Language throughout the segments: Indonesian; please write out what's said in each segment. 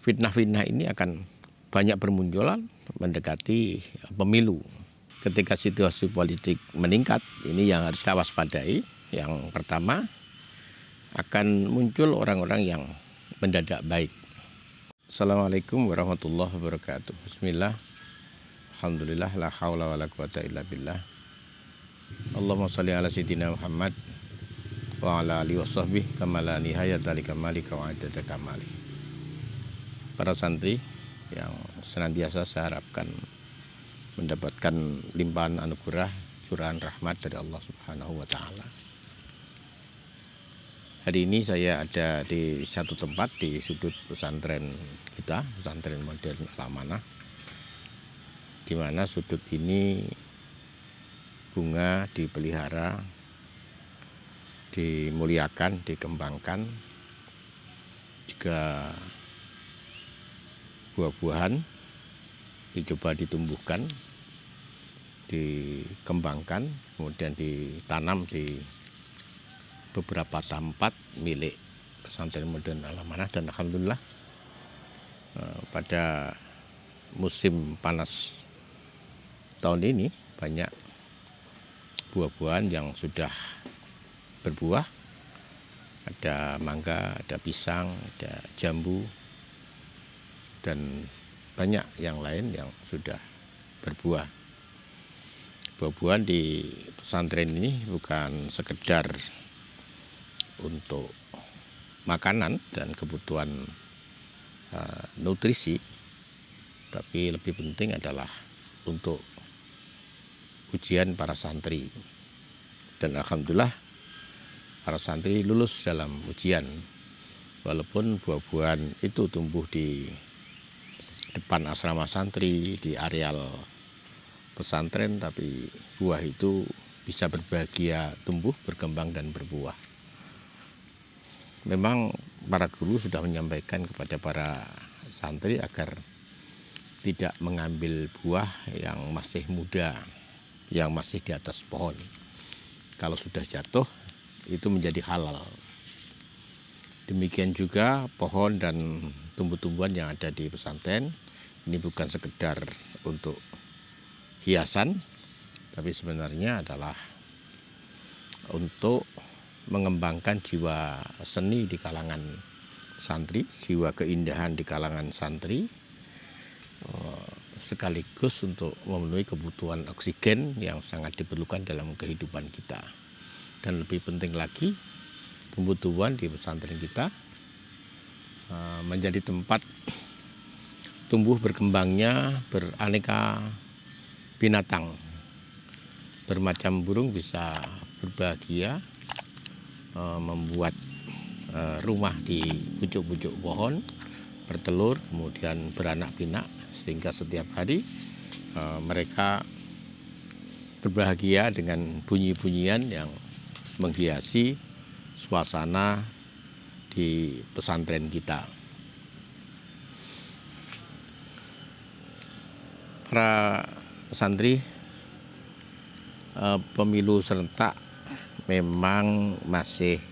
fitnah-fitnah ini akan banyak bermunculan mendekati pemilu. Ketika situasi politik meningkat, ini yang harus kita waspadai. Yang pertama, akan muncul orang-orang yang mendadak baik. Assalamualaikum warahmatullahi wabarakatuh. Bismillah. Alhamdulillah, la haula wa la quwata illa billah. Allahumma sholli ala sayyidina Muhammad wa ala alihi wa sahbihi kama la nihayata li kamalika wa adada kamali. Para santri yang senantiasa saya harapkan mendapatkan limpahan anugerah curahan rahmat dari Allah Subhanahu wa taala. Hari ini saya ada di satu tempat di sudut pesantren kita, pesantren modern Al-Amanah, di mana sudut ini bunga dipelihara, dimuliakan, dikembangkan, juga buah-buahan dicoba ditumbuhkan, dikembangkan, kemudian ditanam di beberapa tempat milik pesantren modern Al-Amanah. Dan alhamdulillah pada musim panas tahun ini banyak buah-buahan yang sudah berbuah. Ada mangga, ada pisang, ada jambu, dan banyak yang lain yang sudah berbuah. Buah-buahan di pesantren ini bukan sekedar untuk makanan dan kebutuhan nutrisi, tapi lebih penting adalah untuk ujian para santri. Dan alhamdulillah para santri lulus dalam ujian, walaupun buah-buahan itu tumbuh di depan asrama santri, di areal pesantren, tapi buah itu bisa berbahagia tumbuh, berkembang, dan berbuah. Memang para guru sudah menyampaikan kepada para santri agar tidak mengambil buah yang masih muda, yang masih di atas pohon. Kalau sudah jatuh, itu menjadi halal. Demikian juga pohon dan tumbuh-tumbuhan yang ada di pesantren ini bukan sekedar untuk hiasan, tapi sebenarnya adalah untuk mengembangkan jiwa seni di kalangan santri, jiwa keindahan di kalangan santri, sekaligus untuk memenuhi kebutuhan oksigen yang sangat diperlukan dalam kehidupan kita. Dan lebih penting lagi, tumbuh-tumbuhan di pesantren kita menjadi tempat tumbuh berkembangnya beraneka binatang. Bermacam burung bisa berbahagia membuat rumah di pucuk-pucuk pohon, bertelur, kemudian beranak pinak, sehingga setiap hari mereka berbahagia dengan bunyi-bunyian yang menghiasi suasana di pesantren kita. Para santri, pemilu serentak memang masih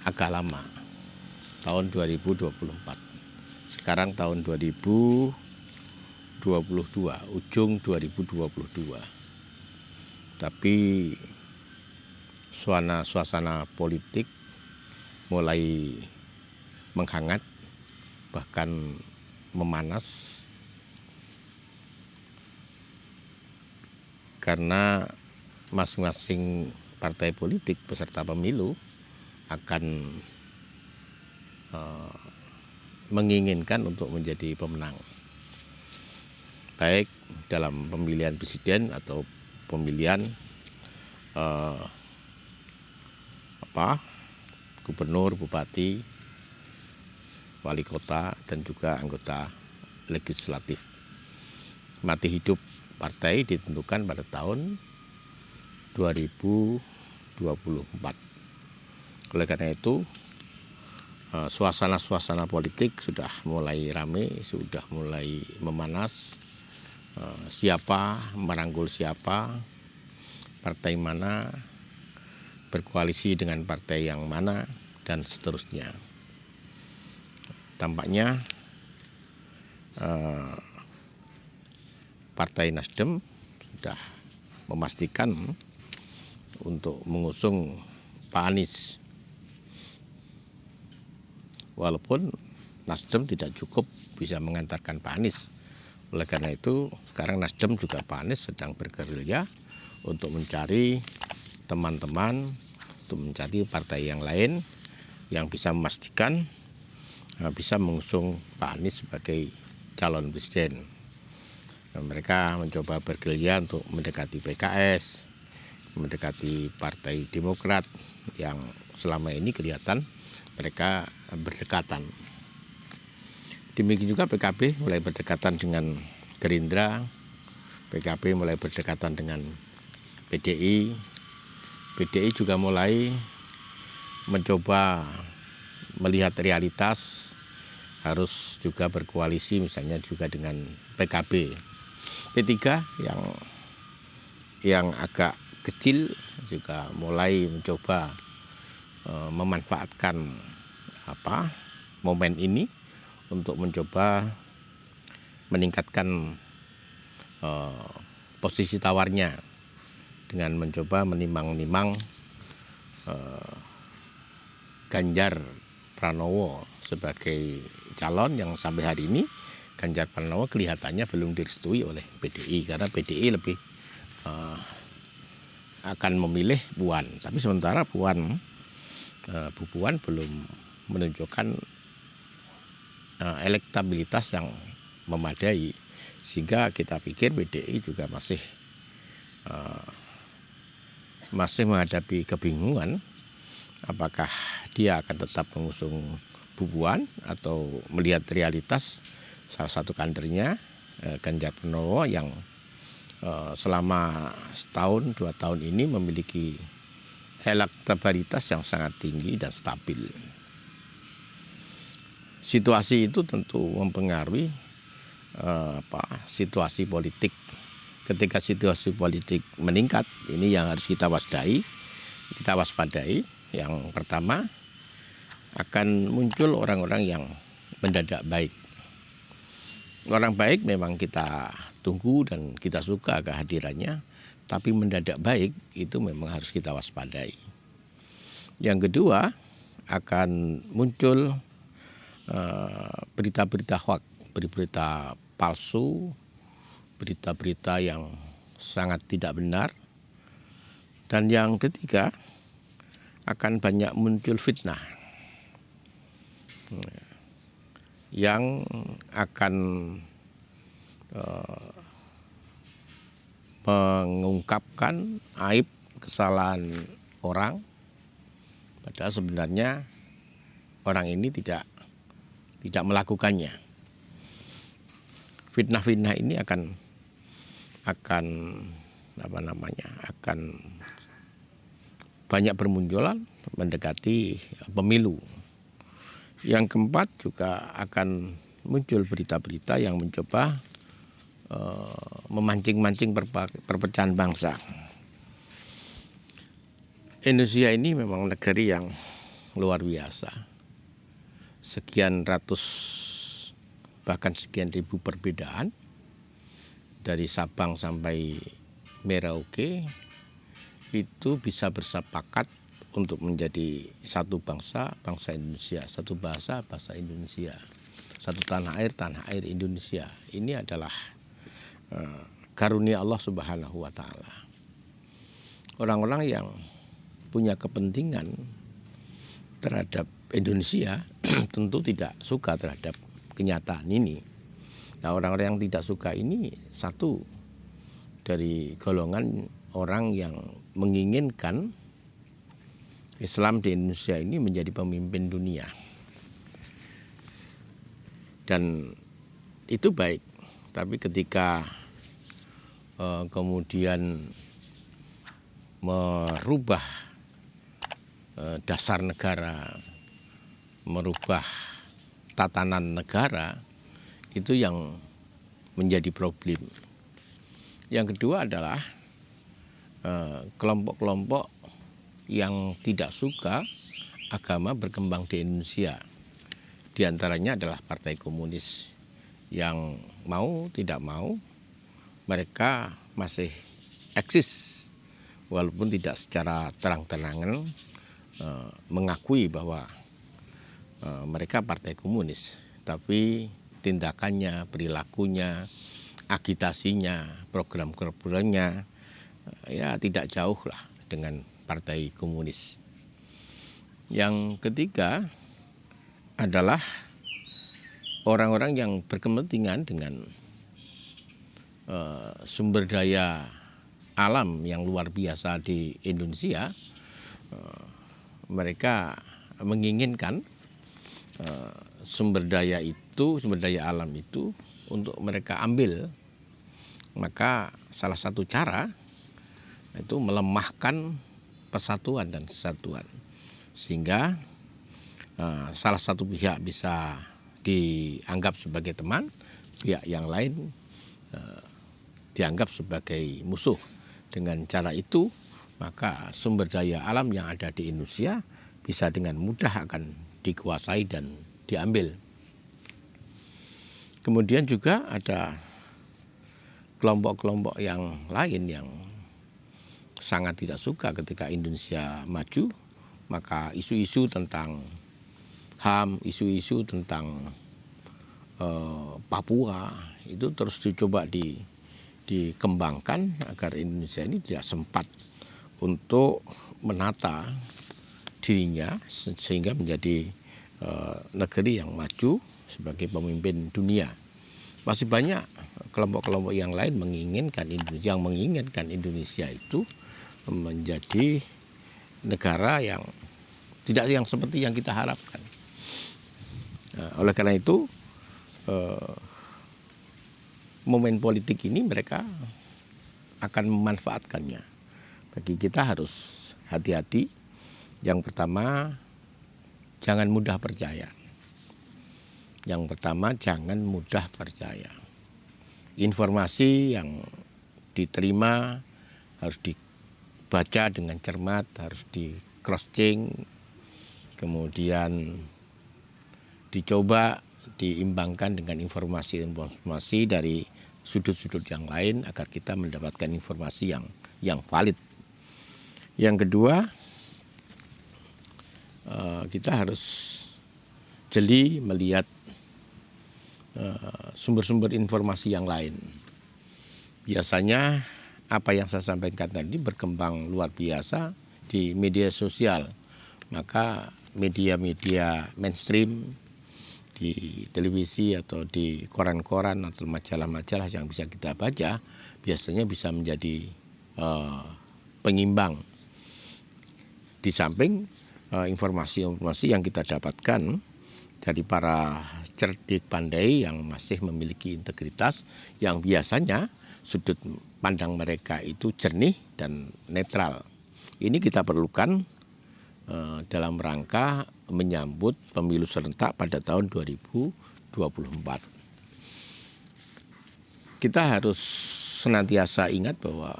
agak lama, tahun 2024. Sekarang tahun 2022, ujung 2022. Tapi suasana politik mulai menghangat, bahkan memanas, karena masing-masing partai politik peserta pemilu akan menginginkan untuk menjadi pemenang, baik dalam pemilihan presiden atau pemilihan gubernur, bupati, wali kota, dan juga anggota legislatif. Mati hidup partai ditentukan pada tahun 2024. Oleh karena itu, suasana politik sudah mulai ramai, sudah mulai memanas. Siapa merangkul siapa, partai mana berkoalisi dengan partai yang mana, dan seterusnya. Tampaknya eh, Partai Nasdem sudah memastikan untuk mengusung Pak Anies. Walaupun Nasdem tidak cukup bisa mengantarkan Pak Anies. Oleh karena itu sekarang Nasdem juga Pak Anies sedang bergerilya untuk mencari teman-teman, untuk mencari partai yang lain yang bisa memastikan bisa mengusung Pak Anies sebagai calon presiden. Mereka mencoba bergerilya untuk mendekati PKS, mendekati Partai Demokrat yang selama ini kelihatan mereka berdekatan. Demikian juga PKB mulai berdekatan dengan Gerindra, PKB mulai berdekatan dengan PDI, PDI juga mulai mencoba melihat realitas harus juga berkoalisi misalnya juga dengan PKB. P3 yang agak kecil juga mulai mencoba memanfaatkan momen ini untuk mencoba meningkatkan posisi tawarnya dengan mencoba menimang-nimang Ganjar Pranowo sebagai calon yang sampai hari ini Ganjar Pranowo kelihatannya belum direstui oleh PDI karena PDI lebih akan memilih Puan, tapi sementara Bu Puan belum menunjukkan elektabilitas yang memadai, sehingga kita pikir PDI juga masih menghadapi kebingungan apakah dia akan tetap mengusung Bu Puan atau melihat realitas salah satu kadernya Ganjar Pranowo yang selama setahun 2 tahun ini memiliki elektabilitas yang sangat tinggi dan stabil. Situasi itu tentu mempengaruhi situasi politik. Ketika situasi politik meningkat, ini yang harus kita waspadai. Yang pertama, akan muncul orang-orang yang mendadak baik. Orang baik memang kita tunggu dan kita suka kehadirannya, tapi mendadak baik itu memang harus kita waspadai. Yang kedua, akan muncul berita-berita hoax, berita palsu, berita-berita yang sangat tidak benar. Dan yang ketiga, akan banyak muncul fitnah yang akan mengungkapkan aib kesalahan orang, padahal sebenarnya orang ini tidak melakukannya. Fitnah-fitnah ini akan banyak bermunculan mendekati pemilu. Yang keempat juga akan muncul berita-berita yang mencoba memancing-mancing perpecahan bangsa. Indonesia ini memang negeri yang luar biasa. Sekian ratus bahkan sekian ribu perbedaan dari Sabang sampai Merauke itu bisa bersepakat untuk menjadi satu bangsa Indonesia, satu bahasa Indonesia, satu tanah air Indonesia. Ini adalah karunia Allah Subhanahu wa Ta'ala. Orang-orang yang punya kepentingan terhadap Indonesia tentu tidak suka terhadap kenyataan ini. Nah, orang-orang yang tidak suka ini satu dari golongan orang yang menginginkan Islam di Indonesia ini menjadi pemimpin dunia. Dan itu baik, tapi ketika kemudian merubah dasar negara, merubah tatanan negara, itu yang menjadi problem. Yang kedua adalah kelompok-kelompok yang tidak suka agama berkembang di Indonesia. Di antaranya adalah Partai Komunis yang mau tidak mau mereka masih eksis walaupun tidak secara terang-terangan mengakui bahwa mereka partai komunis, tapi tindakannya, perilakunya, agitasinya, program-programnya ya tidak jauh lah dengan partai komunis. Yang ketiga adalah orang-orang yang berkepentingan dengan sumber daya alam yang luar biasa di Indonesia. Mereka menginginkan sumber daya alam itu untuk mereka ambil. Maka salah satu cara itu melemahkan persatuan dan kesatuan, sehingga salah satu pihak bisa dianggap sebagai teman, pihak yang lain dianggap sebagai musuh. Dengan cara itu maka sumber daya alam yang ada di Indonesia bisa dengan mudah akan dikuasai dan diambil. Kemudian juga ada kelompok-kelompok yang lain yang sangat tidak suka ketika Indonesia maju. Maka isu-isu tentang HAM, isu-isu tentang Papua itu terus dicoba dikembangkan agar Indonesia ini tidak sempat untuk menata dirinya sehingga menjadi negeri yang maju sebagai pemimpin dunia. Masih banyak kelompok-kelompok yang lain menginginkan Indonesia itu menjadi negara yang tidak yang seperti yang kita harapkan. Oleh karena itu momen politik ini mereka akan memanfaatkannya. Bagi kita harus hati-hati. Yang pertama, jangan mudah percaya. Informasi yang diterima harus dibaca dengan cermat, harus di cross-check, kemudian dicoba diimbangkan dengan informasi dari sudut-sudut yang lain agar kita mendapatkan informasi yang valid. Yang kedua, kita harus jeli melihat sumber-sumber informasi yang lain. Biasanya apa yang saya sampaikan tadi berkembang luar biasa di media sosial. Maka media-media mainstream di televisi atau di koran-koran atau majalah-majalah yang bisa kita baca biasanya bisa menjadi pengimbang. Di samping informasi-informasi yang kita dapatkan dari para cerdik pandai yang masih memiliki integritas, yang biasanya sudut pandang mereka itu jernih dan netral. Ini kita perlukan dalam rangka menyambut pemilu serentak pada tahun 2024. Kita harus senantiasa ingat bahwa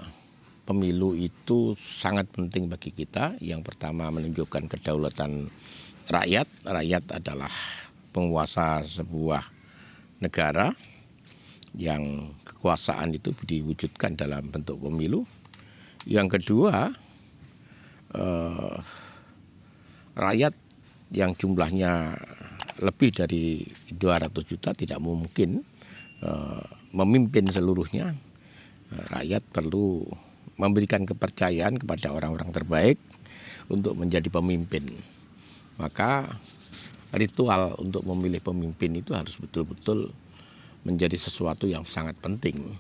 pemilu itu sangat penting bagi kita. Yang pertama, menunjukkan kedaulatan rakyat. Rakyat adalah penguasa sebuah negara yang kekuasaan itu diwujudkan dalam bentuk pemilu. Yang kedua, rakyat yang jumlahnya lebih dari 200 juta tidak mungkin memimpin seluruhnya. Rakyat perlu memberikan kepercayaan kepada orang-orang terbaik untuk menjadi pemimpin. Maka ritual untuk memilih pemimpin itu harus betul-betul menjadi sesuatu yang sangat penting.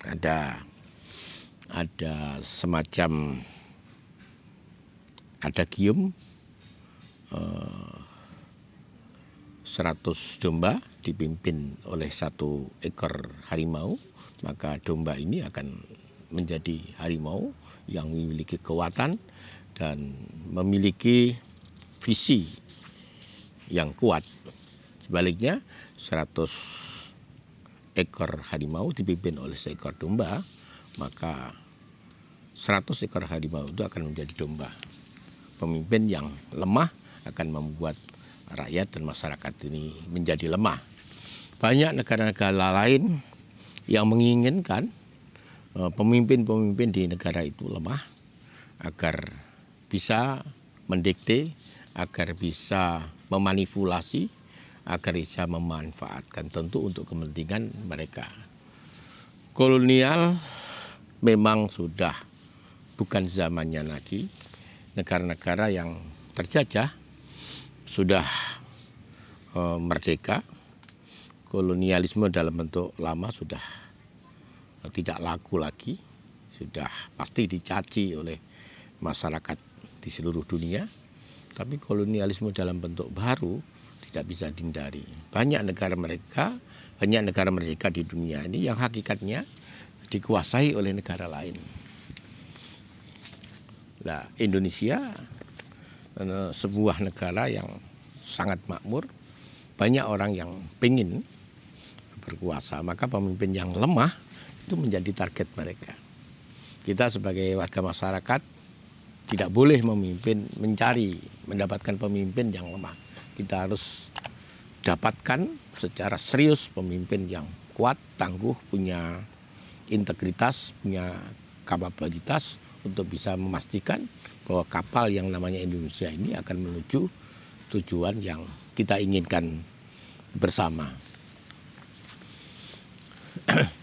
Ada semacam adagium 100 domba dipimpin oleh 1 ekor harimau, maka domba ini akan menjadi harimau yang memiliki kekuatan dan memiliki visi yang kuat. Sebaliknya 100 ekor harimau dipimpin oleh seekor domba, maka 100 ekor harimau itu akan menjadi domba. Pemimpin yang lemah akan membuat rakyat dan masyarakat ini menjadi lemah. banyak negara-negara lain yang menginginkan pemimpin-pemimpin di negara itu lemah agar bisa mendikte, agar bisa memanipulasi, agar bisa memanfaatkan, tentu untuk kepentingan mereka. Kolonial memang sudah bukan zamannya lagi. Negara-negara yang terjajah sudah merdeka. Kolonialisme dalam bentuk lama sudah tidak laku lagi, sudah pasti dicaci oleh masyarakat di seluruh dunia. Tapi kolonialisme dalam bentuk baru tidak bisa dihindari. Banyak negara mereka di dunia ini yang hakikatnya dikuasai oleh negara lain. Nah, Indonesia sebuah negara yang sangat makmur, banyak orang yang pengen berkuasa, maka pemimpin yang lemah itu menjadi target mereka. Kita sebagai warga masyarakat tidak boleh mendapatkan pemimpin yang lemah. Kita harus dapatkan secara serius pemimpin yang kuat, tangguh, punya integritas, punya kapabilitas untuk bisa memastikan bahwa kapal yang namanya Indonesia ini akan menuju tujuan yang kita inginkan bersama.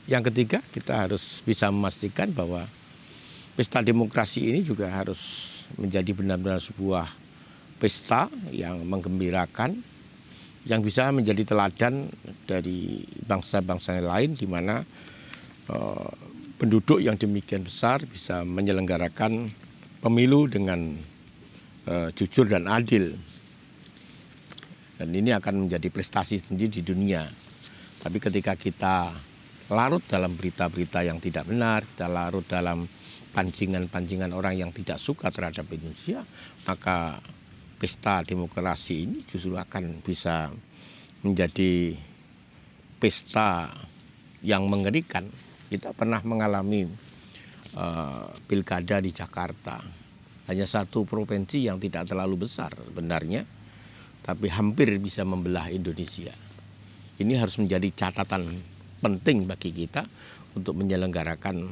Yang ketiga, kita harus bisa memastikan bahwa pesta demokrasi ini juga harus menjadi benar-benar sebuah pesta yang menggembirakan, yang bisa menjadi teladan dari bangsa-bangsa lain, di mana penduduk yang demikian besar bisa menyelenggarakan pemilu dengan jujur dan adil. Dan ini akan menjadi prestasi sendiri di dunia. Tapi ketika kita larut dalam berita-berita yang tidak benar, kita larut dalam pancingan-pancingan orang yang tidak suka terhadap Indonesia, maka pesta demokrasi ini justru akan bisa menjadi pesta yang mengerikan. Kita pernah mengalami pilkada di Jakarta, hanya satu provinsi yang tidak terlalu besar benarnya, tapi hampir bisa membelah Indonesia. Ini harus menjadi catatan penting bagi kita untuk menyelenggarakan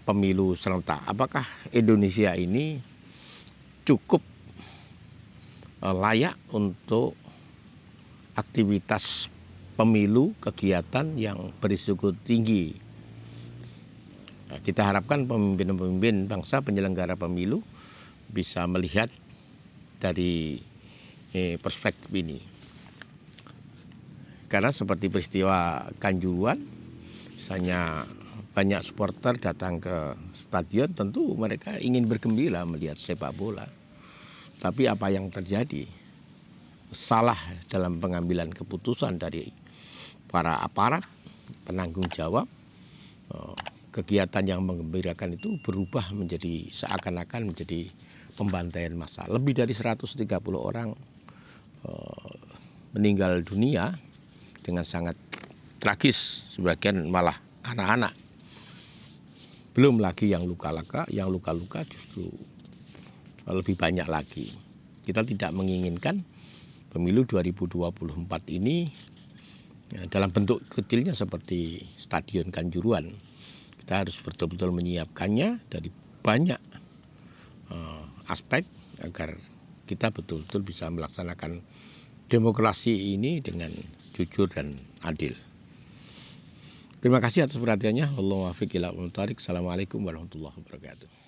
pemilu serentak. Apakah Indonesia ini cukup layak untuk aktivitas pemilu, kegiatan yang berisiko tinggi? Nah, kita harapkan pemimpin-pemimpin bangsa, penyelenggara pemilu bisa melihat dari perspektif ini. Karena seperti peristiwa Kanjuruhan, misalnya banyak supporter datang ke stadion, tentu mereka ingin bergembira melihat sepak bola. Tapi apa yang terjadi? Salah dalam pengambilan keputusan dari para aparat, penanggung jawab, kegiatan yang menggembirakan itu berubah menjadi seakan-akan menjadi pembantaian massa. Lebih dari 130 orang meninggal dunia dengan sangat tragis, sebagian malah anak-anak. Belum lagi yang luka-luka justru lebih banyak lagi. Kita tidak menginginkan pemilu 2024 ini dalam bentuk kecilnya seperti Stadion Kanjuruhan. Kita harus betul-betul menyiapkannya dari banyak aspek agar kita betul-betul bisa melaksanakan demokrasi ini dengan jujur dan adil. Terima kasih atas perhatiannya. Wallaahu a'lam bishawab. Assalamualaikum warahmatullahi wabarakatuh.